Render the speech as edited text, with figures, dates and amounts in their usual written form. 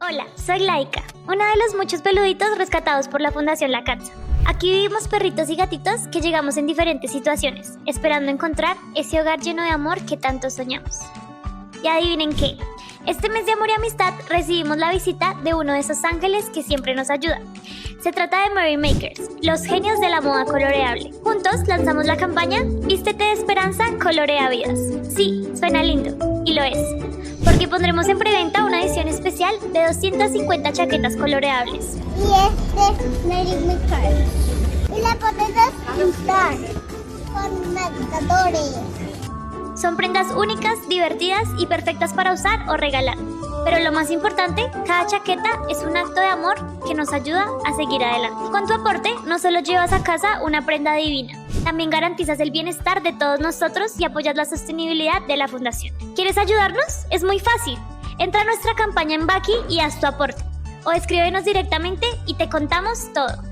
Hola, soy Laika, una de los muchos peluditos rescatados por la Fundación La Katza. Aquí vivimos perritos y gatitos que llegamos en diferentes situaciones, esperando encontrar ese hogar lleno de amor que tanto soñamos. Y adivinen qué, este mes de amor y amistad recibimos la visita de uno de esos ángeles que siempre nos ayuda. Se trata de Merry Makers, los genios de la moda coloreable. Juntos lanzamos la campaña Vístete de Esperanza, colorea vidas. Sí, suena lindo, y lo es. Porque pondremos en preventa una edición especial de 250 chaquetas coloreables. Y este es Merry Makers. Y la podemos pintar con marcadores. Son prendas únicas, divertidas y perfectas para usar o regalar. Pero lo más importante, cada chaqueta es un acto de amor que nos ayuda a seguir adelante. Con tu aporte, no solo llevas a casa una prenda divina, también garantizas el bienestar de todos nosotros y apoyas la sostenibilidad de la Fundación. ¿Quieres ayudarnos? Es muy fácil. Entra a nuestra campaña en Baki y haz tu aporte. O escríbenos directamente y te contamos todo.